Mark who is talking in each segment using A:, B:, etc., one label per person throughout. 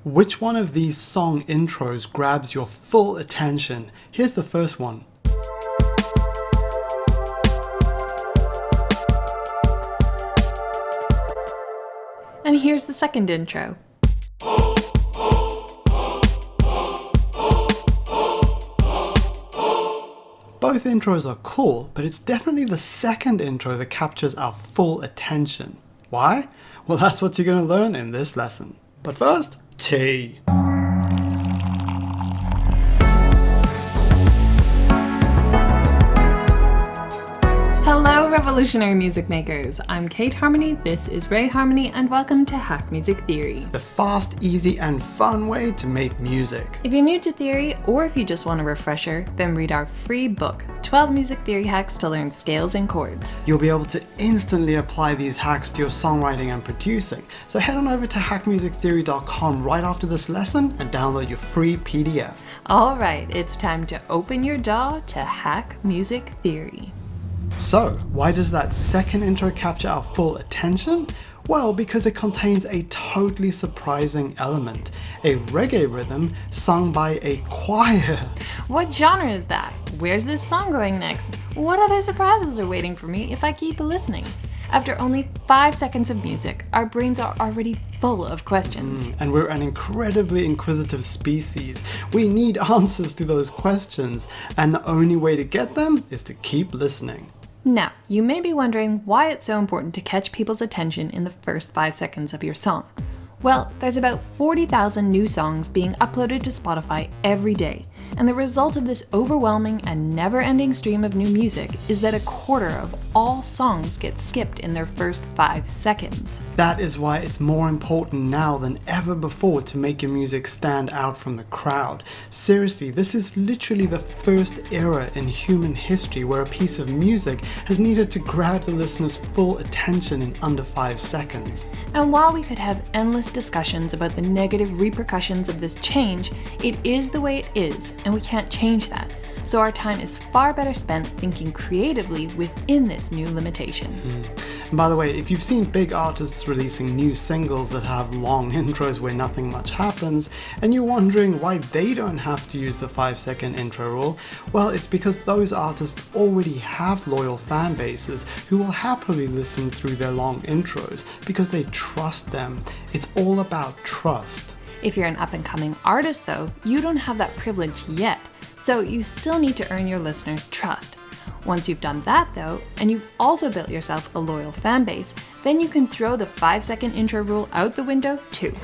A: Which one of these song intros grabs your full attention? Here's the first one.
B: And here's the second intro.
A: Both intros are cool, but it's definitely the second intro that captures our full attention. Why? Well, that's what you're going to learn in this lesson. But first, tea.
B: Hello, revolutionary music makers. I'm Kate Harmony, this is Ray Harmony, and welcome to Hack Music Theory.
A: The fast, easy, and fun way to make music.
B: If you're new to theory, or if you just want a refresher, then read our free book, 12 Music Theory Hacks to Learn Scales and Chords.
A: You'll be able to instantly apply these hacks to your songwriting and producing. So head on over to hackmusictheory.com right after this lesson and download your free PDF.
B: Alright, it's time to open your jaw to Hack Music Theory.
A: So, why does that second intro capture our full attention? Well, because it contains a totally surprising element, a reggae rhythm sung by a choir.
B: What genre is that? Where's this song going next? What other surprises are waiting for me if I keep listening? After only 5 seconds of music, our brains are already full of questions.
A: And we're an incredibly inquisitive species. We need answers to those questions, and the only way to get them is to keep listening.
B: Now, you may be wondering why it's so important to catch people's attention in the first 5 seconds of your song. Well, there's about 40,000 new songs being uploaded to Spotify every day, and the result of this overwhelming and never-ending stream of new music is that a quarter of all songs get skipped in their first 5 seconds.
A: That is why it's more important now than ever before to make your music stand out from the crowd. Seriously, this is literally the first era in human history where a piece of music has needed to grab the listener's full attention in under 5 seconds.
B: And while we could have endless discussions about the negative repercussions of this change, it is the way it is, and we can't change that. So our time is far better spent thinking creatively within this new limitation.
A: And by the way, if you've seen big artists releasing new singles that have long intros where nothing much happens, and you're wondering why they don't have to use the 5-second intro rule, well, it's because those artists already have loyal fan bases who will happily listen through their long intros because they trust them. It's all about trust.
B: If you're an up-and-coming artist, though, you don't have that privilege yet, so you still need to earn your listeners' trust. Once you've done that, though, and you've also built yourself a loyal fan base, then you can throw the 5-second intro rule out the window too.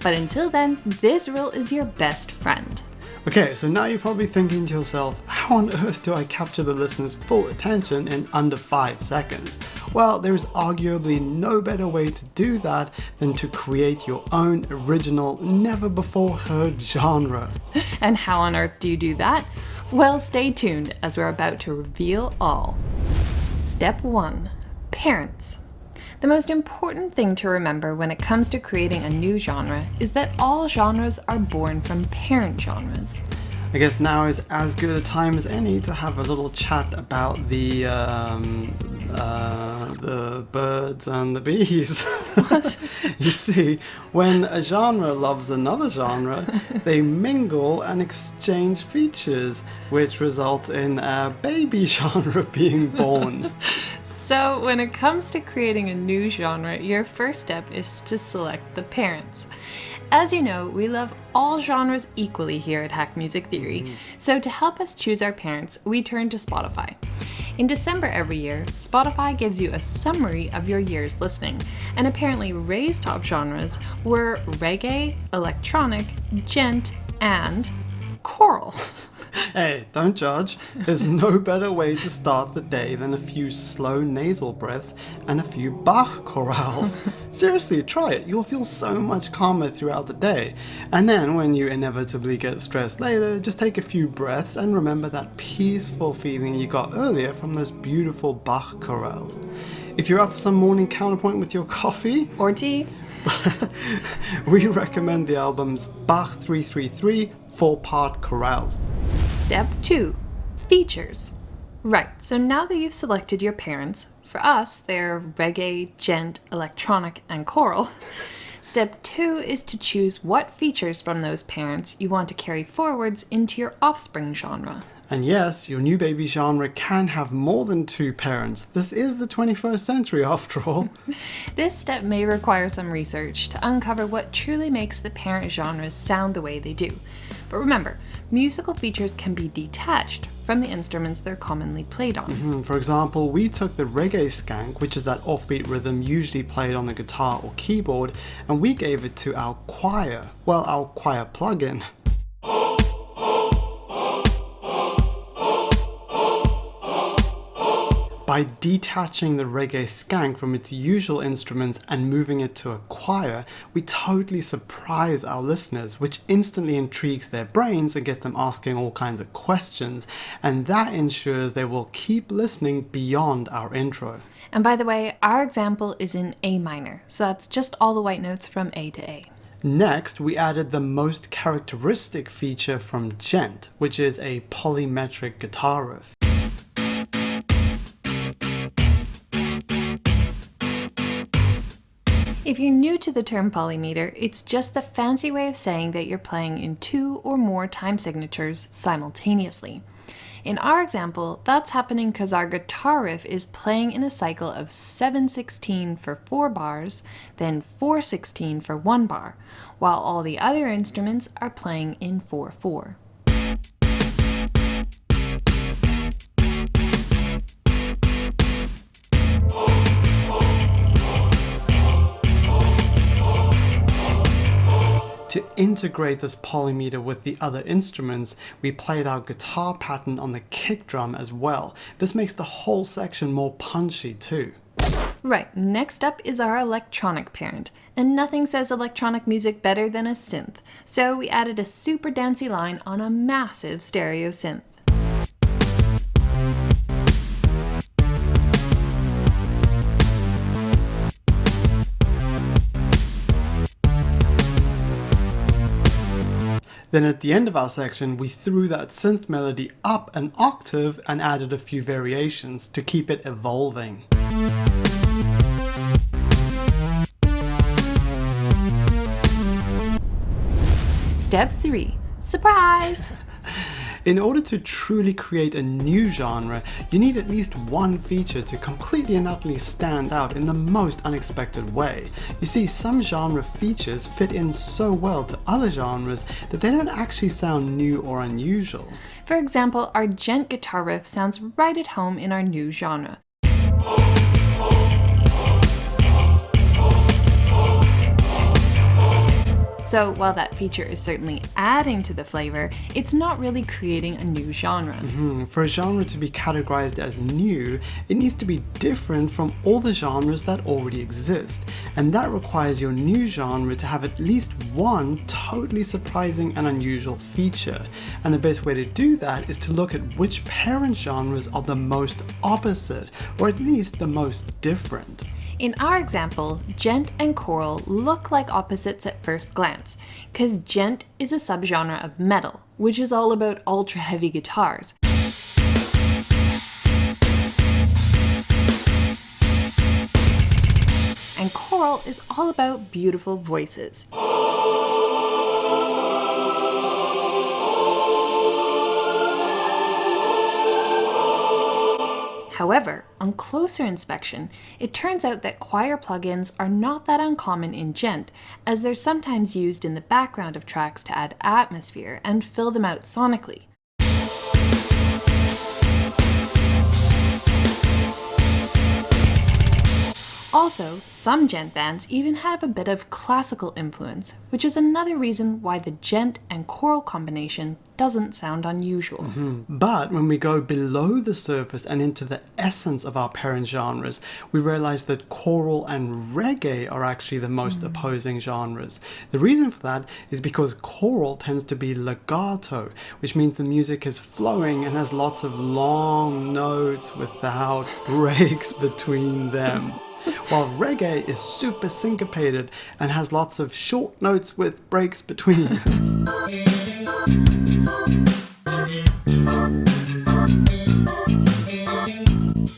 B: But until then, this rule is your best friend.
A: Okay, so now you're probably thinking to yourself, how on earth do I capture the listener's full attention in under 5 seconds? Well, there is arguably no better way to do that than to create your own original, never before heard genre.
B: And how on earth do you do that? Well, stay tuned as we're about to reveal all. Step 1. Parents. The most important thing to remember when it comes to creating a new genre is that all genres are born from parent genres.
A: I guess now is as good a time as any to have a little chat about the birds and the bees.
B: What?
A: You see, when a genre loves another genre, they mingle and exchange features, which results in a baby genre being born.
B: So when it comes to creating a new genre, your first step is to select the parents. As you know, we love all genres equally here at Hack Music Theory, so to help us choose our parents, we turn to Spotify. In December every year, Spotify gives you a summary of your year's listening, and apparently Ray's top genres were reggae, electronic, gent, and choral.
A: Hey, don't judge. There's no better way to start the day than a few slow nasal breaths and a few Bach chorales. Seriously, try it. You'll feel so much calmer throughout the day. And then when you inevitably get stressed later, just take a few breaths and remember that peaceful feeling you got earlier from those beautiful Bach chorales. If you're up for some morning counterpoint with your coffee
B: or tea,
A: we recommend the albums Bach 333 4-part chorales.
B: Step 2. Features. Right, so now that you've selected your parents, for us they're reggae, gent, electronic, and choral, Step 2 is to choose what features from those parents you want to carry forwards into your offspring genre.
A: And yes, your new baby genre can have more than 2 parents. This is the 21st century after all.
B: This step may require some research to uncover what truly makes the parent genres sound the way they do. But remember, musical features can be detached from the instruments they're commonly played on.
A: For example, we took the reggae skank, which is that offbeat rhythm usually played on the guitar or keyboard, and we gave it to our choir. Well, our choir plugin. By detaching the reggae skank from its usual instruments and moving it to a choir, we totally surprise our listeners, which instantly intrigues their brains and gets them asking all kinds of questions, and that ensures they will keep listening beyond our intro.
B: And by the way, our example is in A minor, so that's just all the white notes from A to A.
A: Next, we added the most characteristic feature from Gent, which is a polymetric guitar riff.
B: If you're new to the term polymeter, it's just the fancy way of saying that you're playing in 2 or more time signatures simultaneously. In our example, that's happening because our guitar riff is playing in a cycle of 7/16 for 4 bars, then 4/16 for 1 bar, while all the other instruments are playing in 4/4.
A: To integrate this polymeter with the other instruments, we played our guitar pattern on the kick drum as well. This makes the whole section more punchy too.
B: Right, next up is our electronic parent, and nothing says electronic music better than a synth, so we added a super dancey line on a massive stereo synth.
A: Then at the end of our section, we threw that synth melody up an octave and added a few variations to keep it evolving.
B: Step 3. Surprise!
A: In order to truly create a new genre, you need at least one feature to completely and utterly stand out in the most unexpected way. You see, some genre features fit in so well to other genres that they don't actually sound new or unusual.
B: For example, our gent guitar riff sounds right at home in our new genre. So while that feature is certainly adding to the flavor, it's not really creating a new genre.
A: For a genre to be categorized as new, it needs to be different from all the genres that already exist. And that requires your new genre to have at least one totally surprising and unusual feature. And the best way to do that is to look at which parent genres are the most opposite, or at least the most different.
B: In our example, gent and choral look like opposites at first glance, because gent is a subgenre of metal, which is all about ultra-heavy guitars. And choral is all about beautiful voices. However, on closer inspection, it turns out that choir plugins are not that uncommon in gent, as they're sometimes used in the background of tracks to add atmosphere and fill them out sonically. Also, some gent bands even have a bit of classical influence, which is another reason why the gent and choral combination doesn't sound unusual.
A: But when we go below the surface and into the essence of our parent genres, we realize that choral and reggae are actually the most opposing genres. The reason for that is because choral tends to be legato, which means the music is flowing and has lots of long notes without breaks between them. While reggae is super syncopated and has lots of short notes with breaks between.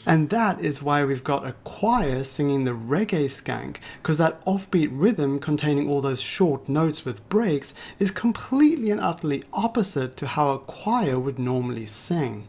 A: And that is why we've got a choir singing the reggae skank, because that offbeat rhythm containing all those short notes with breaks is completely and utterly opposite to how a choir would normally sing.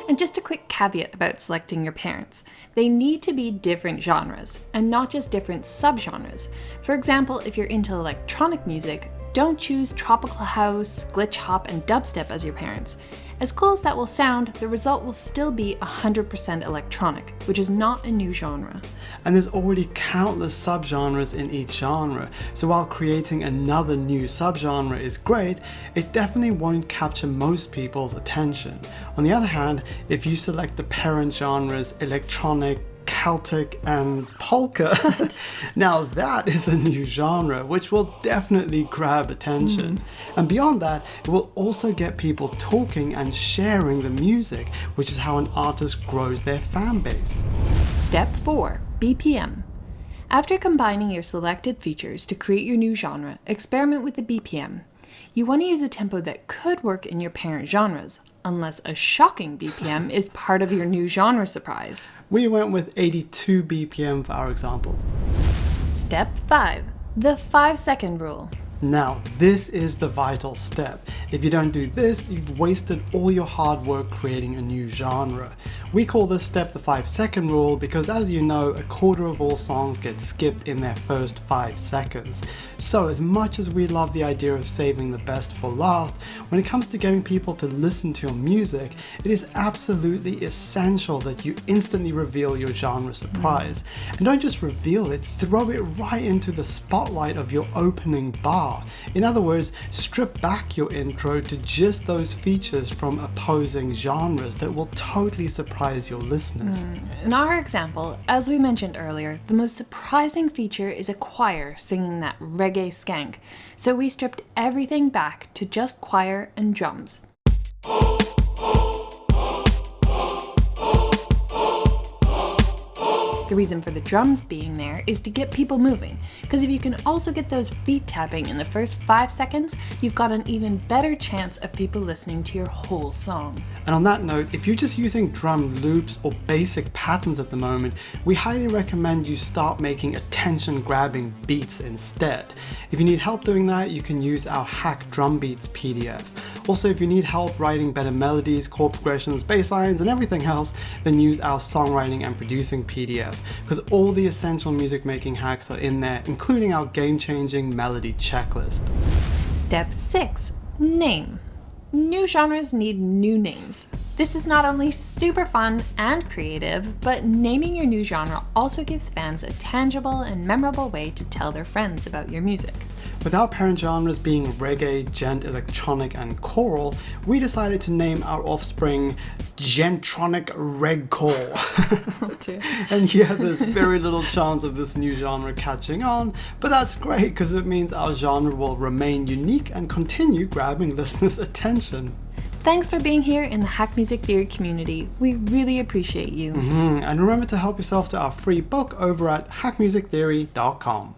B: And just a quick caveat about selecting your parents. They need to be different genres, and not just different subgenres. For example, if you're into electronic music, don't choose tropical house, glitch hop, and dubstep as your parents. As cool as that will sound, the result will still be 100% electronic, which is not a new genre.
A: And there's already countless subgenres in each genre, so while creating another new subgenre is great, it definitely won't capture most people's attention. On the other hand, if you select the parent genres electronic, Celtic, and polka, now that is a new genre which will definitely grab attention. And beyond that, it will also get people talking and sharing the music, which is how an artist grows their fan base.
B: Step 4. BPM. After combining your selected features to create your new genre, experiment with the BPM. You want to use a tempo that could work in your parent genres, unless a shocking BPM is part of your new genre surprise.
A: We went with 82 BPM for our example.
B: Step 5. The 5-second rule.
A: Now, this is the vital step. If you don't do this, you've wasted all your hard work creating a new genre. We call this step the 5-second rule because, as you know, a quarter of all songs get skipped in their first 5 seconds. So, as much as we love the idea of saving the best for last, when it comes to getting people to listen to your music, it is absolutely essential that you instantly reveal your genre surprise. And don't just reveal it, throw it right into the spotlight of your opening bar. In other words, strip back your intro to just those features from opposing genres that will totally surprise your listeners.
B: In our example, as we mentioned earlier, the most surprising feature is a choir singing that reggae skank. So we stripped everything back to just choir and drums. The reason for the drums being there is to get people moving, because if you can also get those feet tapping in the first 5 seconds, you've got an even better chance of people listening to your whole song.
A: And on that note, if you're just using drum loops or basic patterns at the moment, we highly recommend you start making attention-grabbing beats instead. If you need help doing that, you can use our Hack Drum Beats PDF. Also, if you need help writing better melodies, chord progressions, bass lines, and everything else, then use our songwriting and producing PDF, because all the essential music making hacks are in there, including our game-changing melody checklist.
B: Step 6. Name. New genres need new names. This is not only super fun and creative, but naming your new genre also gives fans a tangible and memorable way to tell their friends about your music.
A: With our parent genres being reggae, gent, electronic, and choral, we decided to name our offspring Gentronic Regcore. And yeah, there's very little chance of this new genre catching on, but that's great because it means our genre will remain unique and continue grabbing listeners' attention.
B: Thanks for being here in the Hack Music Theory community. We really appreciate you.
A: And remember to help yourself to our free book over at hackmusictheory.com.